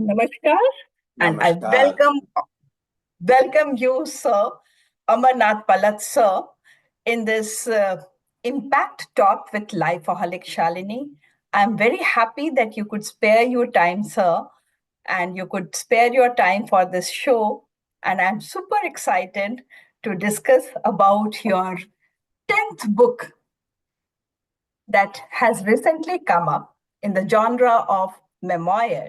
Namaskar, and I Namaskar. welcome you, Sir Amarnath Pallath, sir, in this impact talk with Lifoholic Shalini. I'm very happy that you could spare your time, sir, and you could spare your time for this show. And I'm super excited to discuss about your 10th book that has recently come up in the genre of memoir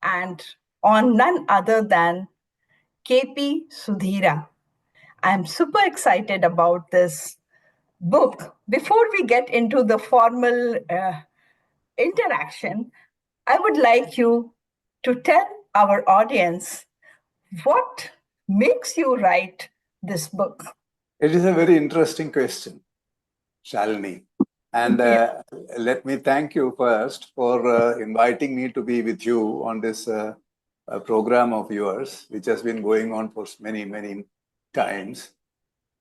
and on none other than KP Sudheera. I'm super excited about this book. Before we get into the formal interaction, I would like you to tell our audience what makes you write this book. It is a very interesting question, Shalini. And let me thank you first for inviting me to be with you on this program of yours, which has been going on for many, many times.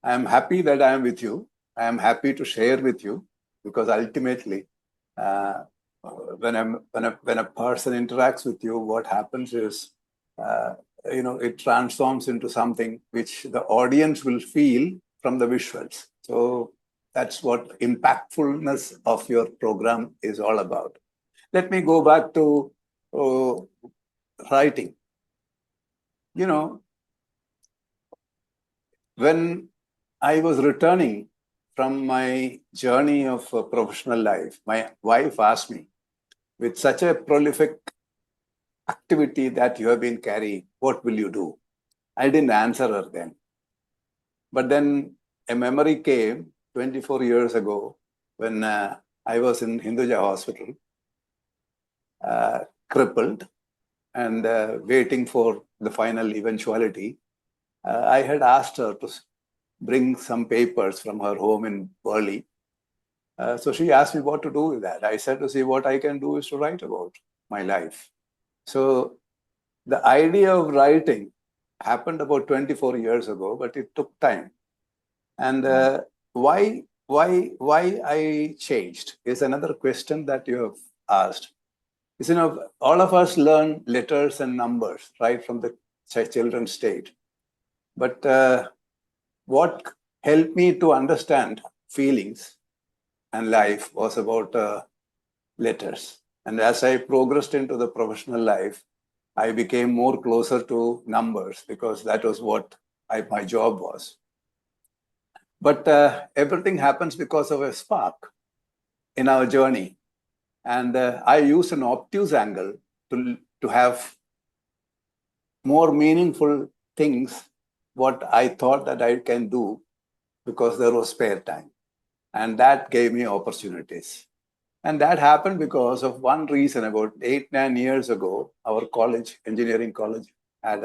I am happy that I am with you. I am happy to share with you because ultimately, when a person interacts with you, what happens is, it transforms into something which the audience will feel from the visuals. So that's what impactfulness of your program is all about. Let me go back to writing. When I was returning from my journey of professional life, my wife asked me, with such a prolific activity that you have been carrying, what will you do? I didn't answer her then. But then a memory came 24 years ago when I was in Hinduja Hospital, crippled and waiting for the final eventuality. I had asked her to bring some papers from her home in Burley. So she asked me what to do with that. I said to see what I can do is to write about my life. So the idea of writing happened about 24 years ago, but it took time. And why I changed is another question that you have asked. Is, all of us learn letters and numbers right from the children's stage. But what helped me to understand feelings and life was about letters. And as I progressed into the professional life, I became more closer to numbers because that was what my job was. But everything happens because of a spark in our journey. And I use an obtuse angle to have more meaningful things, what I thought that I can do because there was spare time. And that gave me opportunities. And that happened because of one reason. About 8-9 years ago, our college, engineering college, had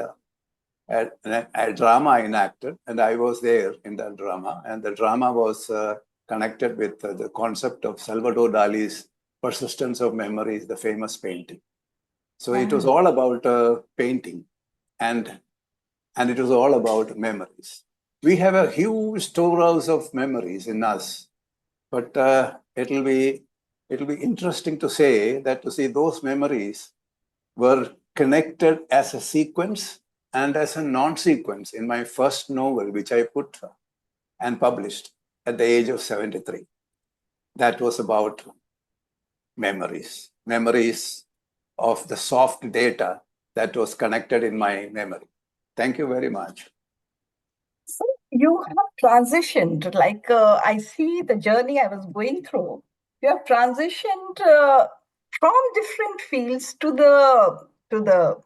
a drama enacted, and I was there in that drama. And the drama was connected with the concept of Salvador Dali's Persistence of Memories, the famous painting. So it was all about painting, and it was all about memories. We have a huge storehouse of memories in us, but it'll be interesting to say that to see those memories were connected as a sequence and as a non-sequence in my first novel, which I put and published at the age of 73. That was about memories of the soft data that was connected in my memory. Thank you very much. So you have transitioned, like I see the journey I was going through. You have transitioned from different fields to the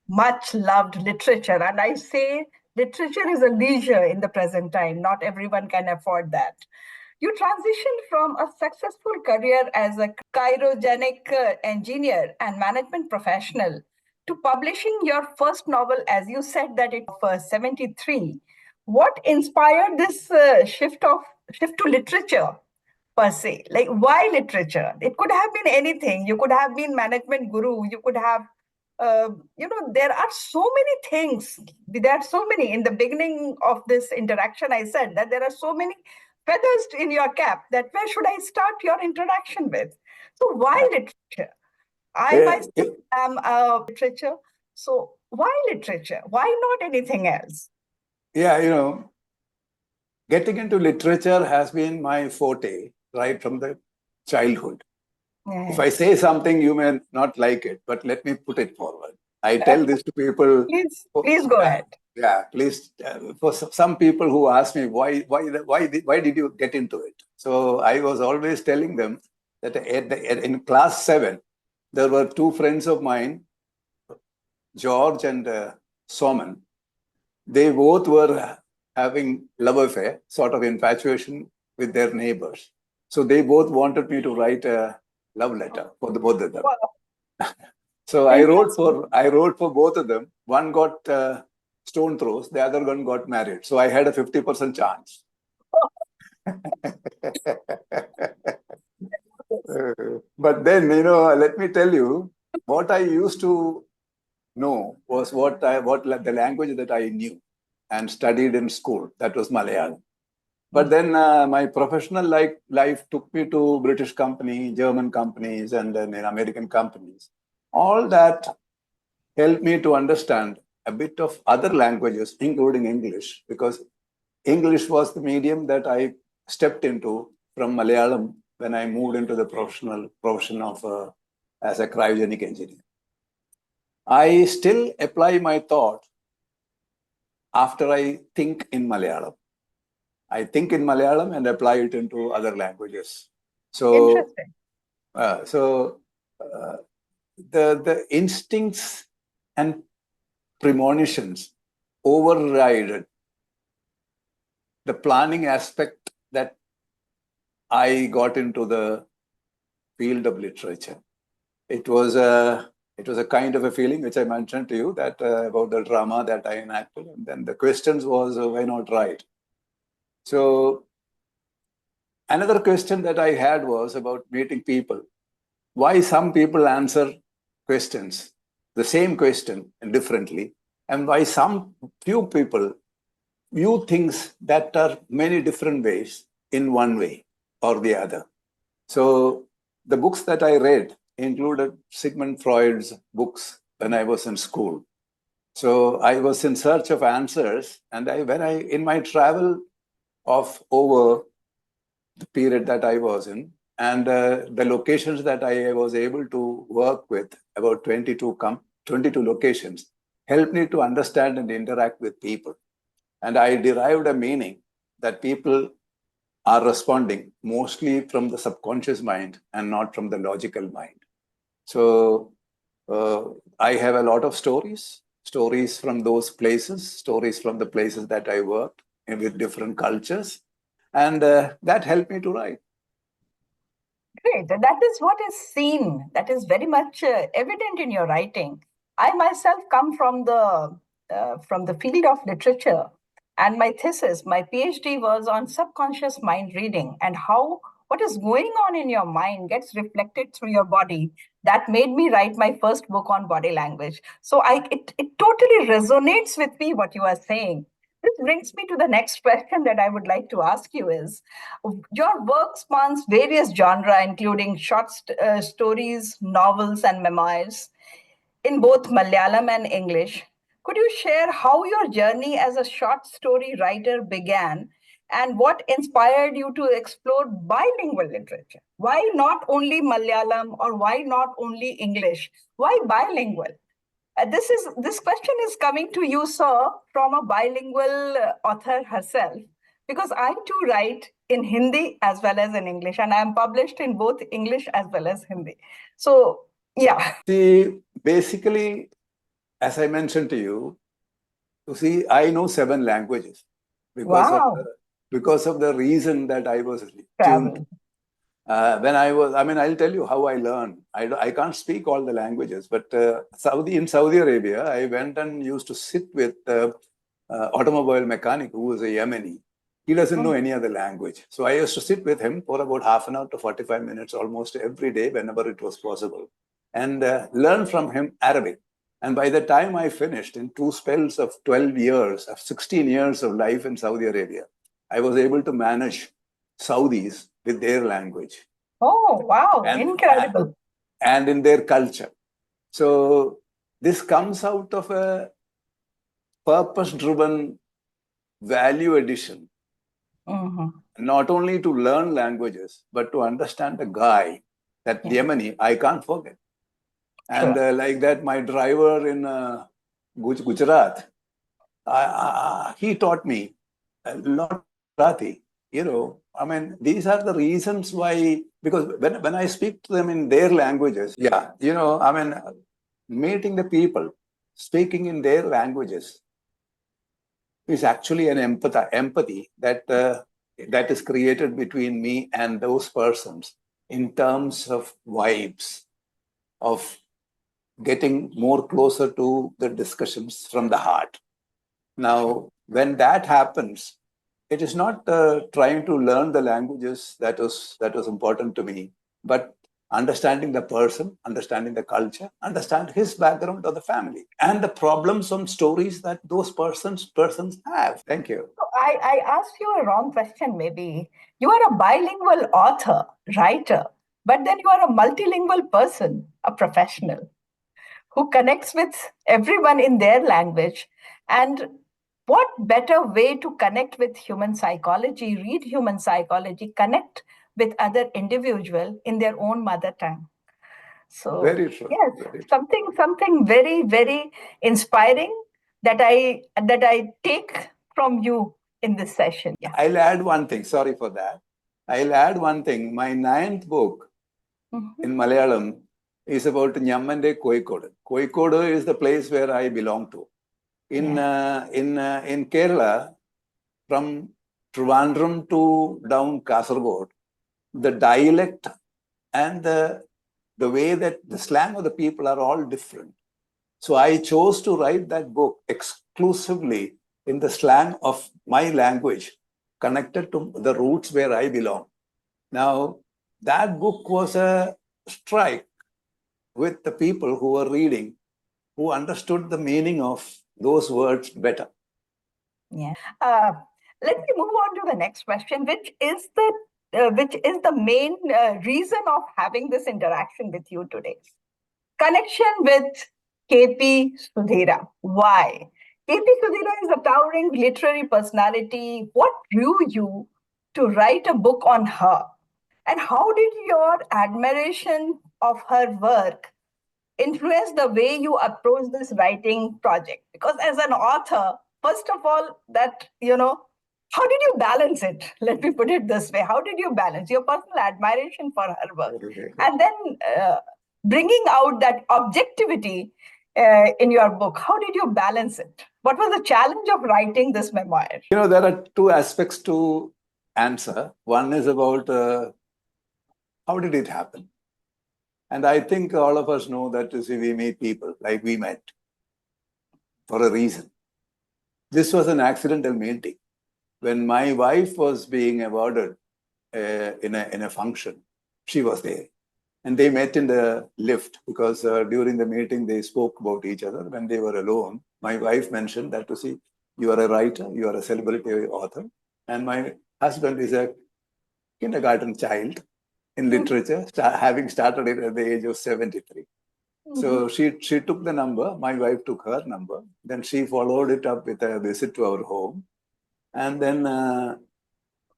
much loved literature, and I say literature is a leisure in the present time. Not everyone can afford that. You transitioned from a successful career as a cryogenic engineer and management professional to publishing your first novel, as you said that it was 73. What inspired this shift to literature per se? Like, why literature? It could have been anything. You could have been management guru. You could have, there are so many things. There are so many. In the beginning of this interaction, I said that there are so many feathers in your cap that where should I start your introduction with? So why literature? I myself am a literature. So why literature? Why not anything else? Yeah, getting into literature has been my forte right from the childhood. If I say something, you may not like it, but let me put it forward. I tell this to people. Please go ahead. Yeah, please. For some people who ask me why did you get into it? So I was always telling them that in class 7, there were two friends of mine, George and Soman. They both were having love affair, sort of infatuation with their neighbors. So they both wanted me to write a love letter for the both of them. Wow. So I wrote for both of them. One got stone throws, the other one got married. So I had a 50% chance. But then, let me tell you, what I used to know was what the language that I knew and studied in school. That was Malayalam. But then my professional life took me to British company, German companies, and then American companies. All that helped me to understand a bit of other languages, including English, because English was the medium that I stepped into from Malayalam when I moved into the profession of as a cryogenic engineer. I still apply my thought after I think in Malayalam. I think in Malayalam and apply it into other languages. So, interesting. The instincts and premonitions override the planning aspect that I got into the field of literature. It was a kind of a feeling which I mentioned to you that about the drama that I enacted, and then the questions was why not write? So another question that I had was about meeting people. Why some people answer questions, the same question differently, and why some few people view things that are many different ways in one way or the other. So the books that I read included Sigmund Freud's books when I was in school. So I was in search of answers, and in my travel of over the period that I was in, and the locations that I was able to work with, about 22 locations, helped me to understand and interact with people. And I derived a meaning that people are responding mostly from the subconscious mind and not from the logical mind. So I have a lot of stories from those places, stories from the places that I worked with different cultures. And that helped me to write. Great. That is what is seen. That is very much evident in your writing. I myself come from the field of literature, and my thesis, my PhD, was on subconscious mind reading and how what is going on in your mind gets reflected through your body. That made me write my first book on body language. So it totally resonates with me what you are saying. This brings me to the next question that I would like to ask you is, your work spans various genres, including stories, novels, and memoirs in both Malayalam and English. Could you share how your journey as a short story writer began and what inspired you to explore bilingual literature? Why not only Malayalam or why not only English? Why bilingual? This question is coming to you, sir, from a bilingual author herself, because I too write in Hindi as well as in English, and I am published in both English as well as Hindi. So, yeah. See, basically, as I mentioned to you, I know 7 languages Wow. because of the reason that I was tuned. Travel. When I'll tell you how I learned. I can't speak all the languages, but in Saudi Arabia, I went and used to sit with automobile mechanic who was a Yemeni. He doesn't know any other language. So I used to sit with him for about half an hour to 45 minutes almost every day whenever it was possible and learn from him Arabic. And by the time I finished in 2 spells of 12 years, of 16 years of life in Saudi Arabia, I was able to manage Saudis with their language. Oh, wow. Incredible. and in their culture. So this comes out of a purpose-driven value addition, not only to learn languages, but to understand the guy, that Yemeni, I can't forget. And like that, my driver in Gujarat, he taught me a lot of Gujarati. I mean, these are the reasons why, because when I speak to them in their languages, I mean, meeting the people, speaking in their languages is actually an empathy that that is created between me and those persons in terms of vibes, of getting more closer to the discussions from the heart. Now, when that happens, it is not trying to learn the languages that was important to me, but understanding the person, understanding the culture, understand his background or the family, and the problems and stories that those persons have. Thank you. I asked you a wrong question, maybe. You are a bilingual author, writer, but then you are a multilingual person, a professional who connects with everyone in their language. And what better way to connect with human psychology, read human psychology, connect with other individual in their own mother tongue? So very true. Yes, very true. something very, very inspiring that I take from you in this session. Yeah. I'll add one thing. Sorry for that. I'll add one thing. My 9th book in Malayalam is about Nyammande Kozhikode. Kozhikode is the place where I belong to. In Kerala, from Trivandrum to down Kasaragod, the dialect and the way that the slang of the people are all different. So I chose to write that book exclusively in the slang of my language, connected to the roots where I belong. Now, that book was a strike with the people who were reading, who understood the meaning of those words better. Yeah. Let me move on to the next question, which is the main reason of having this interaction with you today. Connection with KP Sudheera. Why? KP Sudheera is a towering literary personality. What drew you to write a book on her? And how did your admiration of her work influence the way you approach this writing project? Because as an author, first of all, how did you balance it? Let me put it this way. How did you balance your personal admiration for her work and then bringing out that objectivity in your book? How did you balance it? What was the challenge of writing this memoir? There are two aspects to answer. One is about how did it happen? And I think all of us know that we meet people like we met for a reason. This was an accidental meeting. When my wife was being awarded in a function, she was there. And they met in the lift because during the meeting, they spoke about each other. When they were alone, my wife mentioned that you are a writer, you are a celebrity author. And my husband is a kindergarten child in literature, having started it at the age of 73. So she took the number, my wife took her number, then she followed it up with a visit to our home. And then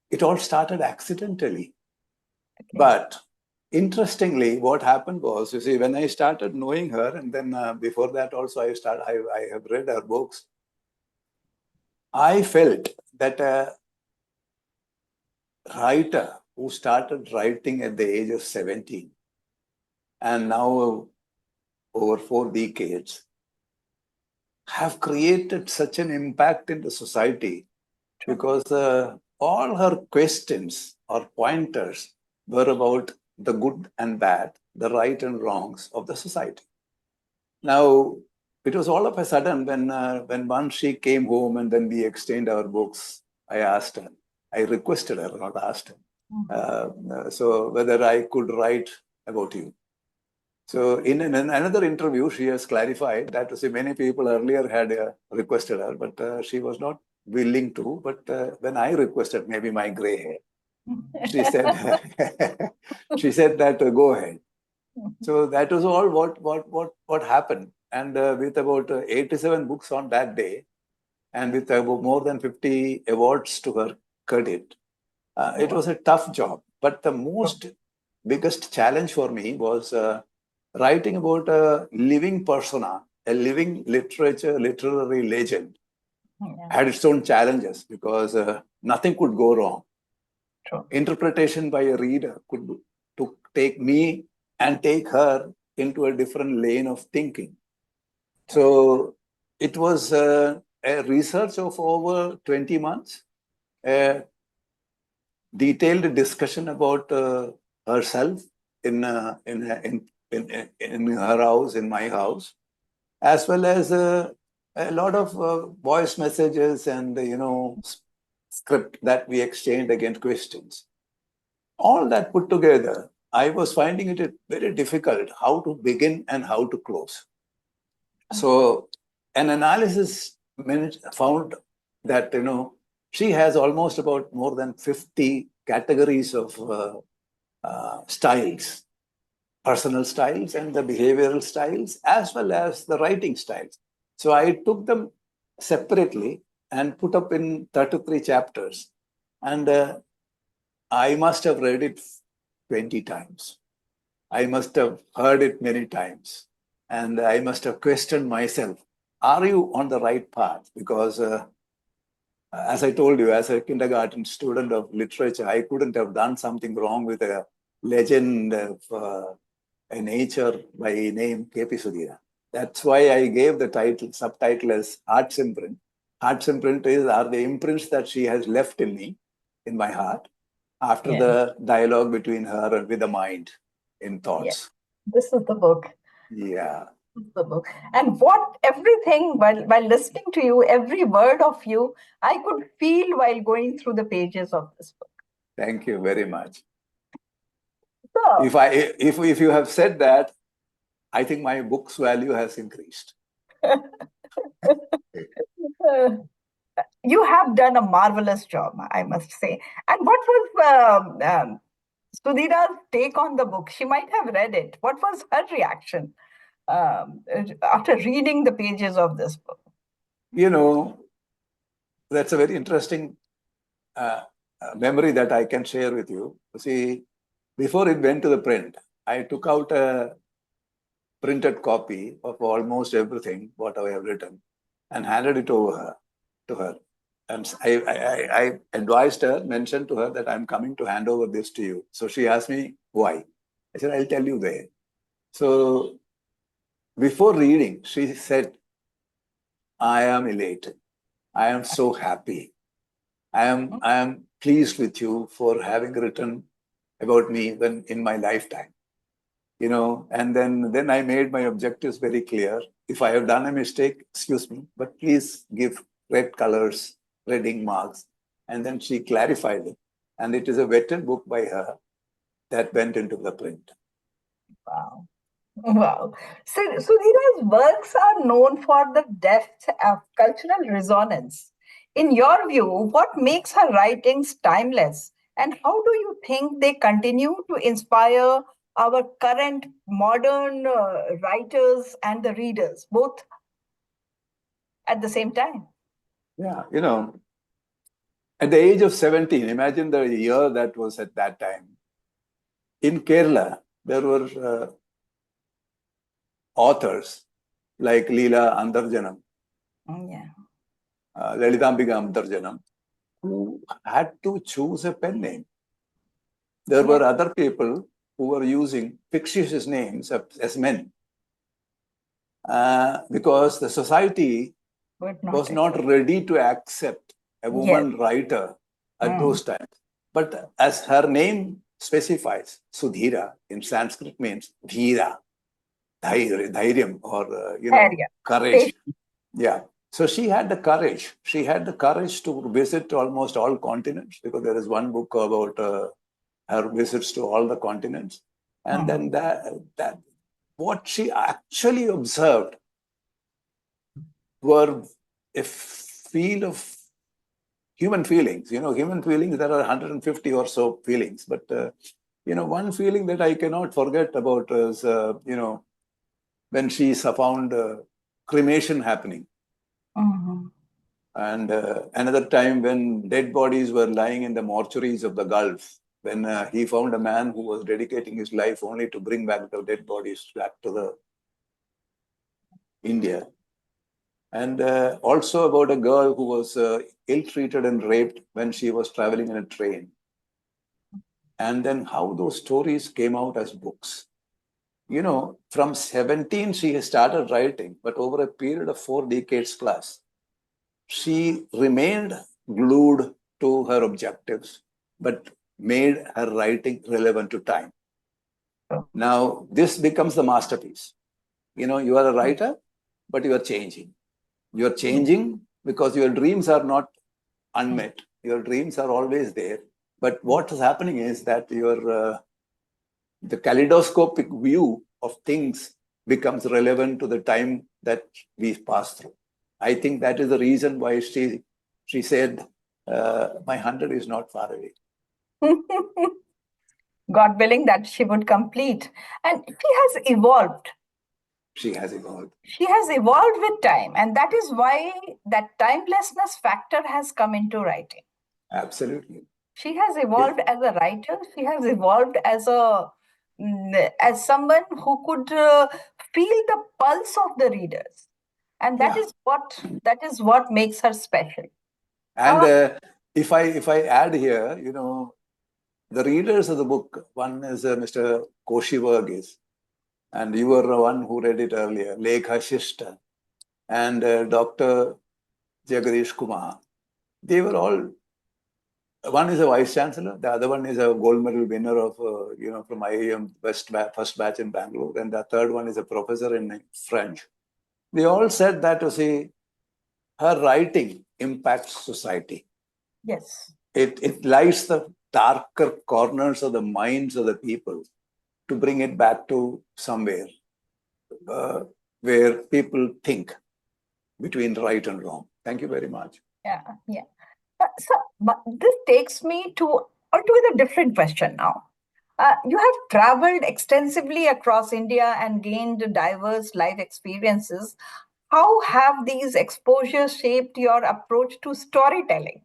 it all started accidentally. Okay. But interestingly, what happened was, when I started knowing her, and then before that also I have read her books, I felt that a writer who started writing at the age of 17 and now over 4 decades have created such an impact in the society because all her questions or pointers were about the good and bad, the right and wrongs of the society. Now, it was all of a sudden when once she came home and then we exchanged our books, I asked her, I requested her, not asked her, so whether I could write about you. So in another interview, she has clarified that many people earlier had requested her, but she was not willing to. But when I requested, maybe my gray hair, she said, she said that go ahead. So that was all what happened. And with about 87 books on that day, and with about more than 50 awards to her credit, it was a tough job. But the most biggest challenge for me was writing about a living persona, a living literary legend. Yeah, Had its own challenges because nothing could go wrong. true. Interpretation by a reader could to take me and take her into a different lane of thinking. So it was a research of over 20 months, a detailed discussion about herself in, in her house, in my house, as well as a lot of voice messages and, script that we exchanged against questions. All that put together, I was finding it very difficult how to begin and how to close. So an analysis found that, she has almost about more than 50 categories of styles, personal styles and the behavioral styles, as well as the writing styles. So I took them separately and put up in 33 chapters. And I must have read it 20 times. I must have heard it many times. And I must have questioned myself, are you on the right path? Because as I told you, as a kindergarten student of literature, I couldn't have done something wrong with a legend of a nature by name KP Sudheera. That's why I gave the subtitle as Heart's Imprint. Heart's Imprint are the imprints that she has left in me, in my heart, after the dialogue between her and with the mind in Yeah, thoughts. this is the book. Yeah. The book. And what everything, while listening to you, every word of you, I could feel while going through the pages of this book. Thank you very much. So, If you have said that, I think my book's value has increased. uh, you have done a marvelous job, I must say. And what was Sudhira's take on the book? She might have read it. What was her reaction after reading the pages of this book? You know, that's a very interesting memory that I can share with you. See, before it went to the print, I took out a printed copy of almost everything what I have written and handed it over to her. And I advised her, mentioned to her that I'm coming to hand over this to you. So she asked me why. I said, I'll tell you there. So before reading, she said, I am elated. I am so happy. I am pleased with you for having written about me when in my lifetime. And then I made my objectives very clear. If I have done a mistake, excuse me, but please give red colors, red ink marks. And then she clarified it. And it is a vetted book by her that went into the print. Wow. Wow. So, Sudhira's works are known for the depth of cultural resonance. In your view, what makes her writings timeless? And how do you think they continue to inspire our current modern writers and the readers, both at the same time? Yeah, at the age of 17, imagine the year that was at that time. In Kerala, there were authors like Leela Andarjanam, Yeah. Lalitambika Andarjanam, who had to choose a pen name. There Yeah. were other people who were using fictitious names as men because the society Would was not not accept. ready to accept a Yes. woman writer at Mm. those times. But as her name specifies, Sudhira in Sanskrit means dhira, dhairyam, or, Area. courage. Yeah. So she had the courage. She had the courage to visit almost all continents because there is one book about her visits to all the continents. And then that what she actually observed were a field of human feelings. Human feelings, there are 150 or so feelings, but one feeling that I cannot forget about is, when she found cremation happening. Mm-hmm. And another time when dead bodies were lying in the mortuaries of the Gulf, when he found a man who was dedicating his life only to bring back the dead bodies back to the India. And also about a girl who was ill-treated and raped when she was traveling in a train. And then how those stories came out as books. From 17, she has started writing, but over a period of 4 decades plus, she remained glued to her objectives, but made her writing relevant to time. Now, this becomes the masterpiece. You are a writer, but you are changing. You are changing because your dreams are not unmet. Your dreams are always there. But what is happening is that the kaleidoscopic view of things becomes relevant to the time that we pass through. I think that is the reason why she said, my 100 is not far away. God willing that she would complete. And she has evolved. She has evolved. She has evolved with time. And that is why that timelessness factor has come into writing. Absolutely. She has evolved as a writer. She has evolved as someone who could feel the pulse of the readers. And that is what makes her special. And if I add here, the readers of the book, one is Mr. Koshi Varghese, and you were the one who read it earlier, legacies, and Dr. Jagadish Kumar. They were all, one is a vice chancellor, the other one is a gold medal winner of, from IIM first batch in Bangalore, and the third one is a professor in French. They all said that, her writing impacts society. Yes. It lights the darker corners of the minds of the people to bring it back to somewhere where people think between right and wrong. Thank you very much. Yeah. But this takes me to a different question now. You have traveled extensively across India and gained diverse life experiences. How have these exposures shaped your approach to storytelling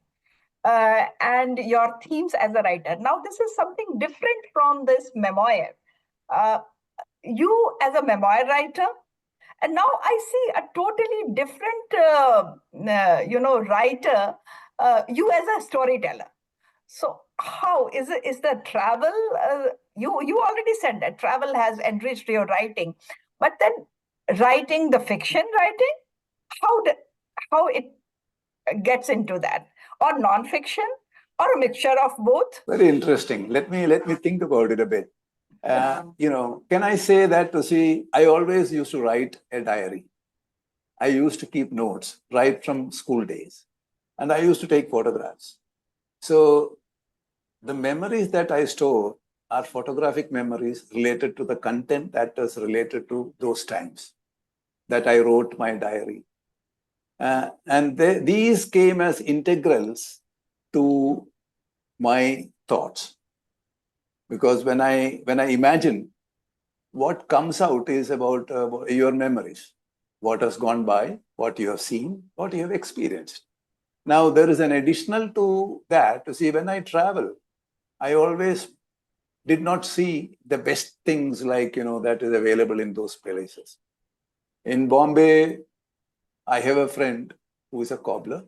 and your themes as a writer? Now, this is something different from this memoir. Uh, you, as a memoir writer, and now I see a totally different, writer. You as a storyteller. So, how is it? Is the travel? You already said that travel has enriched your writing, but then writing the fiction writing, how how it gets into that, or non-fiction, or a mixture of both? Very interesting. Let me think about it a bit. Can I say that I always used to write a diary. I used to keep notes right from school days, and I used to take photographs. So the memories that I store are photographic memories related to the content that is related to those times that I wrote my diary. And these came as integrals to my thoughts. Because when I imagine, what comes out is about your memories, what has gone by, what you have seen, what you have experienced. Now, there is an additional to that. When I travel, I always did not see the best things like, that is available in those places. In Bombay, I have a friend who is a cobbler.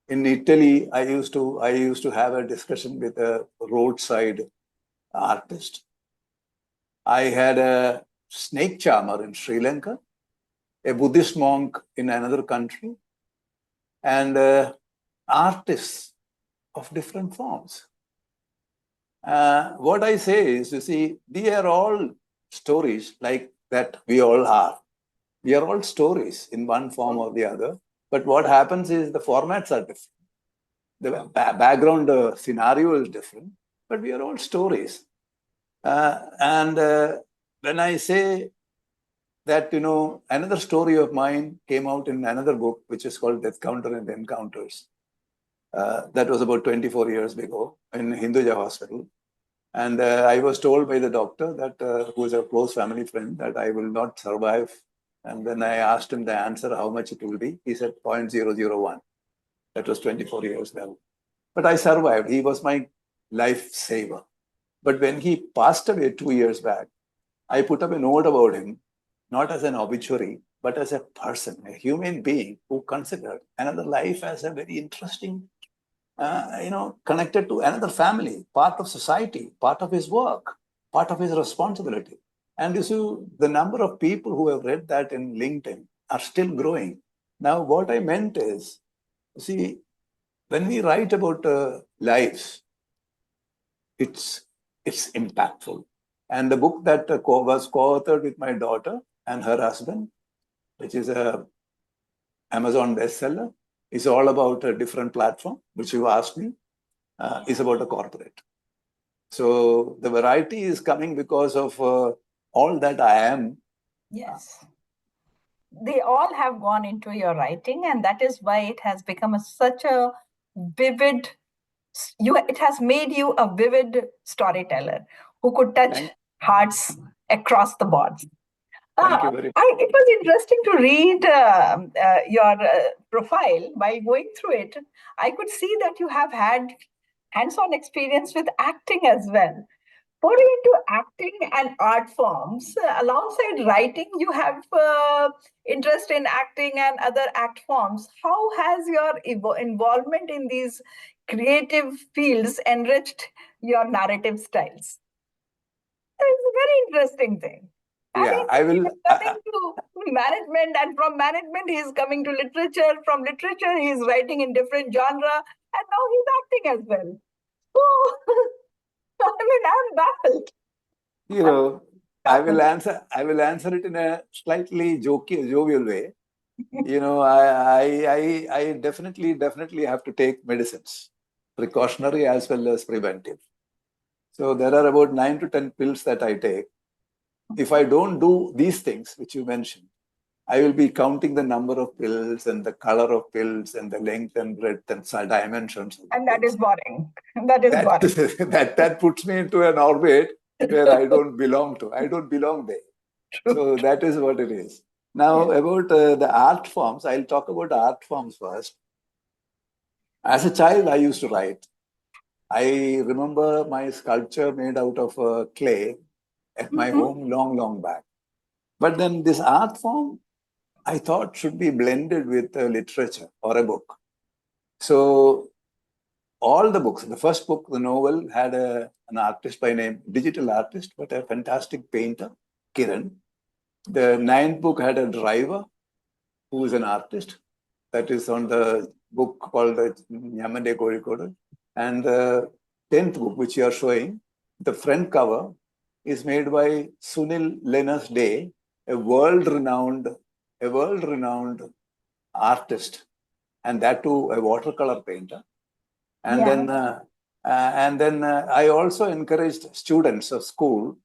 In Italy, I used to have a discussion with a roadside artist. I had a snake charmer in Sri Lanka, a Buddhist monk in another country, and artists of different forms. What I say is, they are all stories like that we all are. We are all stories in one form or the other. But what happens is the formats are different. The background scenario is different, but we are all stories. And when I say that, another story of mine came out in another book, which is called Death Counter and Encounters. That was about 24 years ago in Hinduja Hospital. And I was told by the doctor that, who is a close family friend, that I will not survive. And then I asked him the answer, how much it will be. He said 0.001. That was 24 years now. But I survived. He was my lifesaver. But when he passed away 2 years back, I put up a note about him, not as an obituary, but as a person, a human being who considered another life as a very interesting, connected to another family, part of society, part of his work, part of his responsibility. And you see, the number of people who have read that in LinkedIn are still growing. Now, what I meant is, see, when we write about lives, it's impactful. And the book that was co-authored with my daughter and her husband, which is a Amazon bestseller, is all about a different platform, which you asked me, is about a corporate. So the variety is coming because of all that I am. Yes. They all have gone into your writing, and that is why it has become such a vivid, it has made you a vivid storyteller who could touch hearts across the board. Thank you very much. It was interesting to read your profile. While going through it, I could see that you have had hands-on experience with acting as well. Pouring into acting and art forms, alongside writing, you have interest in acting and other act forms. How has your involvement in these creative fields enriched your narrative styles? It's a very interesting thing. And Yeah, I he will. is turning to management, and from management, he is coming to literature. From literature, he is writing in different genre, and now he's acting as well. So, I mean, I'm baffled. You know, I will answer it in a slightly jovial way. I definitely have to take medicines, precautionary as well as preventive. So there are about 9 to 10 pills that I take. If I don't do these things, which you mentioned, I will be counting the number of pills and the color of pills and the length and breadth and dimensions of the And that pills. is boring. That is That, boring. that puts me into an orbit where I don't belong to. I don't belong there. So that is what it is. Now, about the art forms, I'll talk about art forms first. As a child, I used to write. I remember my sculpture made out of clay at my home long back. But then this art form, I thought, should be blended with literature or a book. So all the books, the first book, the novel, had an artist by name, digital artist, but a fantastic painter, Kiran. The ninth book had a driver who is an artist. That is on the book called Nyamande Kozhikode. And the 10th book, which you are showing, the front cover is made by Sunil Lenas Day, a world-renowned artist, and that too a watercolor painter. And then I also encouraged students of school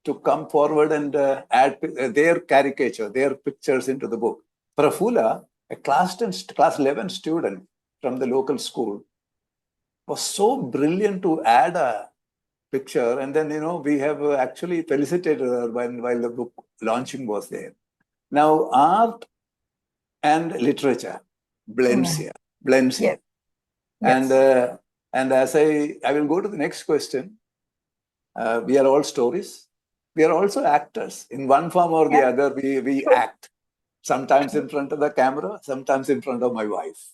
to come forward and add their caricature, their pictures into the book. Prafula, a class 11 student from the local school, was so brilliant to add a picture. And then, we have actually felicitated her while the book launching was there. Now, art and literature blends here. Yes. And as I will go to the next question. We are all stories. We are also actors. In one form or the other, we act. Sometimes in front of the camera, sometimes in front of my wife.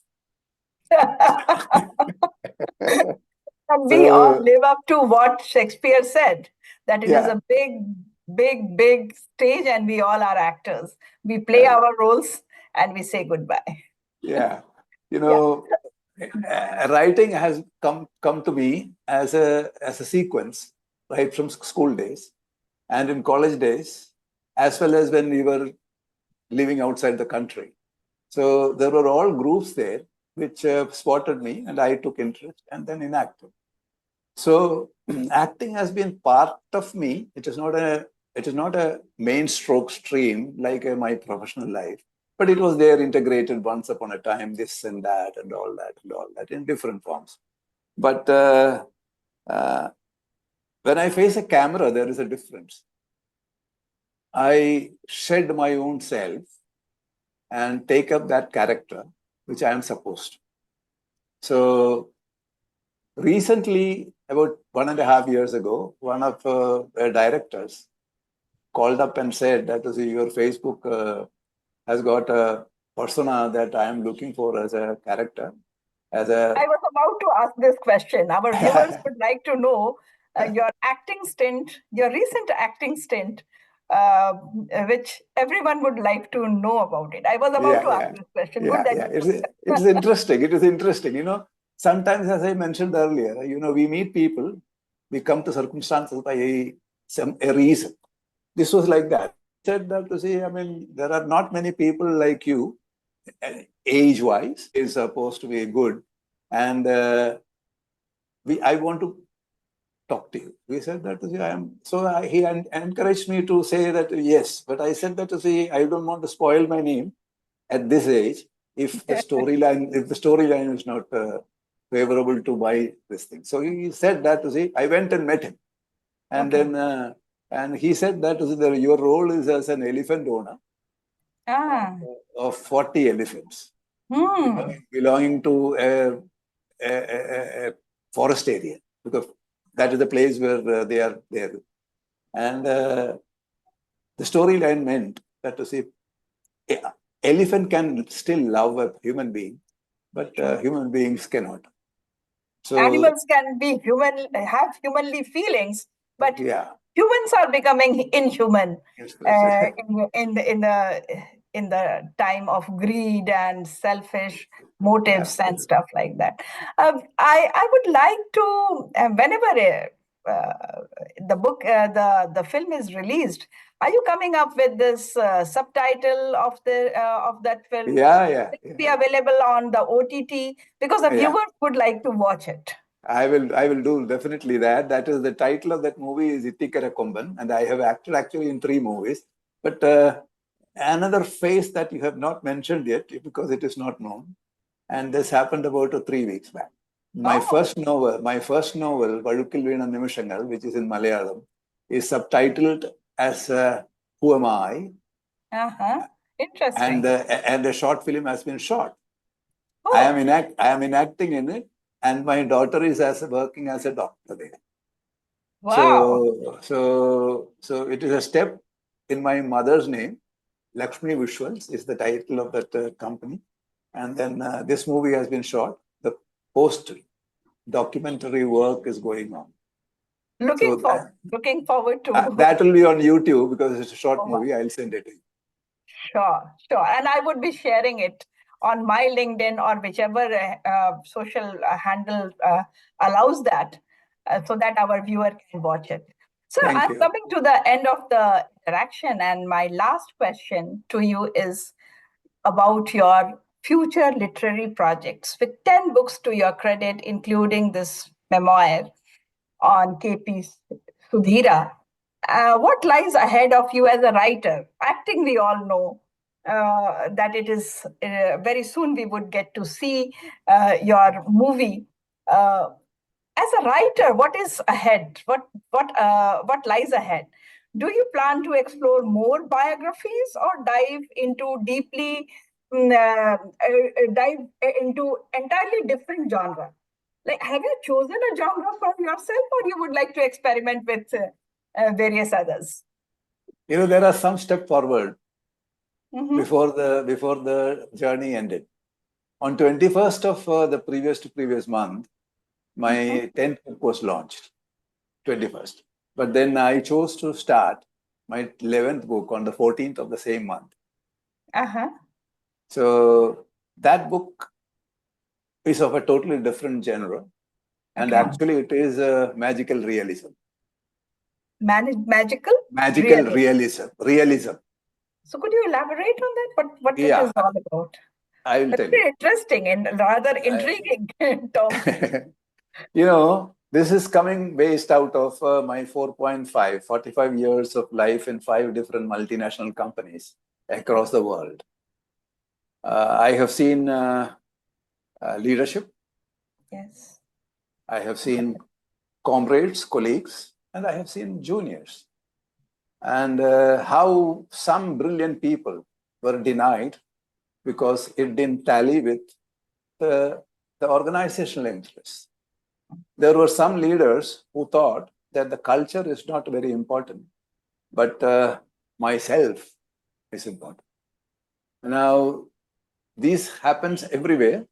And we all live up to what Shakespeare said, that it is a big stage and we all are actors. We play our roles and we say goodbye. Yeah. Writing has come to me as a sequence, right from school days and in college days, as well as when we were living outside the country. So there were all groups there which spotted me, and I took interest and then enacted. So acting has been part of me. It is not a main stroke stream like my professional life, but it was there integrated once upon a time, this and that and all that in different forms. But when I face a camera, there is a difference. I shed my own self and take up that character, which I am supposed to. So recently, about 1.5 years ago, one of the directors called up and said that your Facebook has got a persona that I am looking for as a character. I was about to ask this question. Our viewers would like to know your acting stint, your recent acting stint, which everyone would like to know about it. I was about to ask this question. Good that It's interesting. It is interesting. Sometimes, as I mentioned earlier, we meet people, we come to circumstances by a reason. This was like that. Said that there are not many people like you, age-wise, is supposed to be good. And I want to talk to you. We said that I am. So he encouraged me to say that yes, but I said that I don't want to spoil my name at this age if the storyline is not favorable to my this thing. So he said that I went and met him, and then and he said that your role is as an elephant owner of 40 elephants belonging to a forest area, because that is the place where they are there. And the storyline meant that elephant can still love a human being, but human beings cannot. So animals can be human, have humanly feelings, but humans are becoming inhuman in the time of greed and selfish motives and stuff like that. I would like to, whenever the film is released, are you coming up with this subtitle of that film? Will it be available on the OTT, because the viewers would like to watch it. I will do definitely that. That is the title of that movie is Ittikara Komban, and I have acted actually in 3 movies. But another face that you have not mentioned yet, because it is not known, and this happened about 3 weeks back. My first novel, Vazhukil Veena Nimishangal, which is in Malayalam, is subtitled as Who Am I? Interesting. And the short film has been shot. I am enacting in it, and my daughter is working as a doctor there. Wow. So it is a step in my mother's name. Lakshmi Visuals is the title of that company. And then this movie has been shot. The post-documentary work is going on. Looking forward to that will be on YouTube, because it's a short movie. I'll send it to you. Sure. And I would be sharing it on my LinkedIn or whichever social handle allows that, so that our viewer can watch it. So I'm coming to the end of the interaction, and my last question to you is about your future literary projects, with 10 books to your credit, including this memoir on KP Sudheera. What lies ahead of you as a writer? Acting, we all know that it is very soon we would get to see your movie. As a writer, what is ahead? What lies ahead? Do you plan to explore more biographies, or dive into entirely different genre? Like, have you chosen a genre for yourself, or you would like to experiment with various others? There are some step forward before the journey ended. On 21st of the previous month, my 10th book was launched, 21st. But then I chose to start my 11th book on the 14th of the same month. So that book is of a totally different genre. And actually it is magical realism. Magical realism. So could you elaborate on that? What it is all about? I will tell you. Interesting and rather intriguing terms. This is coming based out of my 45 years of life in 5 different multinational companies across the world. I have seen leadership. Yes. I have seen comrades, colleagues, and I have seen juniors, and how some brilliant people were denied because it didn't tally with the organizational interests. There were some leaders who thought that the culture is not very important, but myself is important. Now, this happens everywhere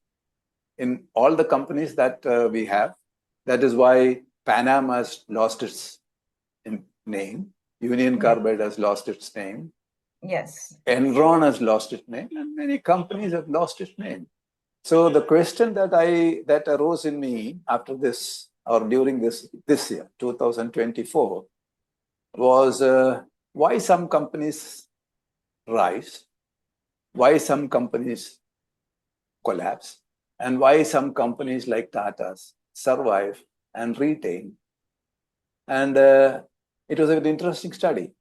in all the companies that we have. That is why Pan Am has lost its name. Union Carbide has lost its name. Yes. Enron has lost its name, and many companies have lost its name. So the question that arose in me after this or during this year, 2024, was why some companies rise, why some companies collapse, and why some companies like Tata's survive and retain. And it was an interesting study.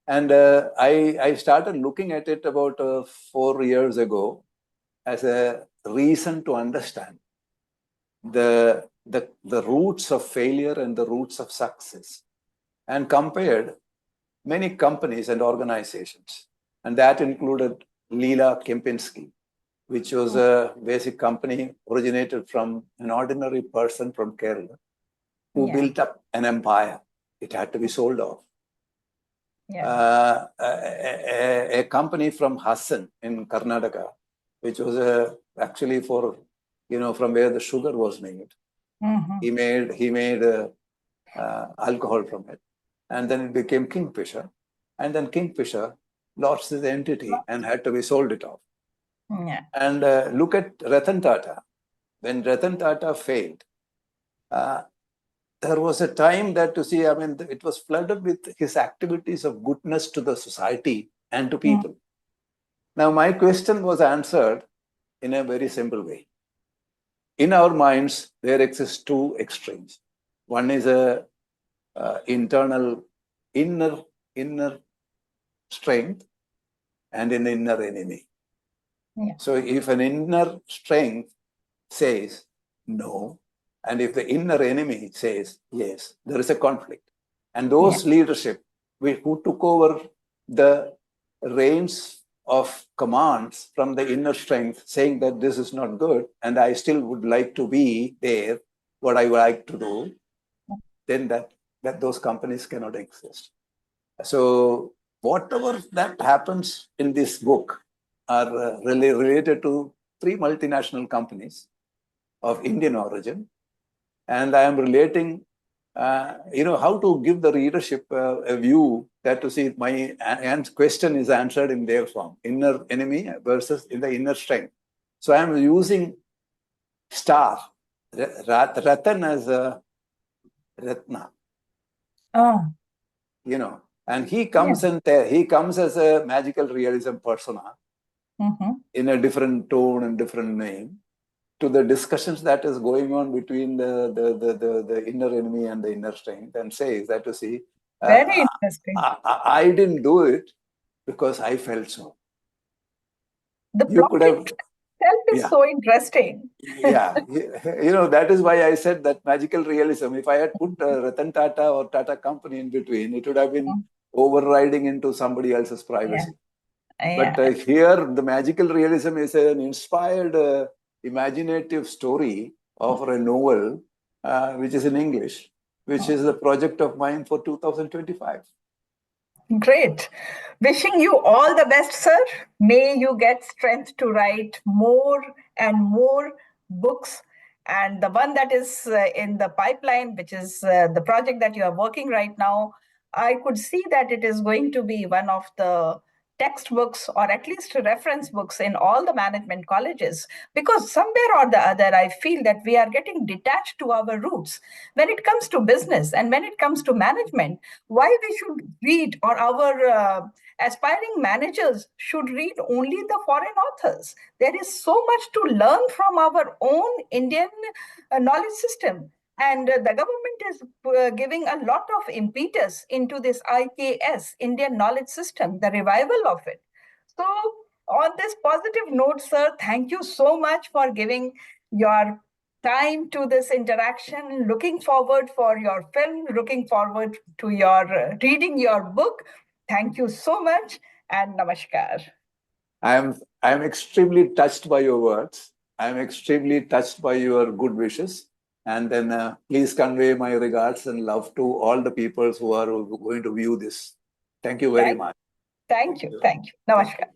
And I started looking at it about 4 years ago as a reason to understand the roots of failure and the roots of success, and compared many companies and organizations. And that included Leela Kempinski, which was a basic company originated from an ordinary person from Kerala who built up an empire. It had to be sold off. A company from Hassan in Karnataka, which was actually for, from where the sugar was made. He made alcohol from it. And then it became Kingfisher. And then Kingfisher lost his entity and had to be sold it off. And look at Ratan Tata. When Ratan Tata failed, there was a time that it was flooded with his activities of goodness to the society and to people. Now, my question was answered in a very simple way. In our minds, there exist two extremes. One is a internal inner strength and an inner enemy. So if an inner strength says no, and if the inner enemy says yes, there is a conflict. And those leadership who took over the reins of commands from the inner strength, saying that this is not good, and I still would like to be there, what I would like to do, then that those companies cannot exist. So whatever that happens in this book are really related to 3 multinational companies of Indian origin. And I am relating, how to give the readership a view that to see my question is answered in their form, inner enemy versus in the inner strength. So I am using star, Ratan as a Ratna. And he comes he comes as a magical realism persona in a different tone and different name to the discussions that is going on between the inner enemy and the inner strength, and says that very interesting. I didn't do it because I felt so. The project itself is so interesting. That is why I said that magical realism. If I had put Ratan Tata or Tata Company in between, it would have been overriding into somebody else's privacy. But here, the magical realism is an inspired, imaginative story of a novel, which is in English, which is the project of mine for 2025. Great. Wishing you all the best, sir. May you get strength to write more and more books. And the one that is in the pipeline, which is the project that you are working right now, I could see that it is going to be one of the textbooks or at least reference books in all the management colleges, because somewhere or the other I feel that we are getting detached to our roots when it comes to business and when it comes to management. Why we should read, or our aspiring managers should read only the foreign authors? There is so much to learn from our own Indian knowledge system. And the government is giving a lot of impetus into this IKS, Indian Knowledge System, the revival of it. So on this positive note, sir, thank you so much for giving your time to this interaction. Looking forward for your film, looking forward to your reading your book. Thank you so much and namaskar. I am extremely touched by your words. I am extremely touched by your good wishes. And then please convey my regards and love to all the people who are going to view this. Thank you very much. Thank you. Namaskar.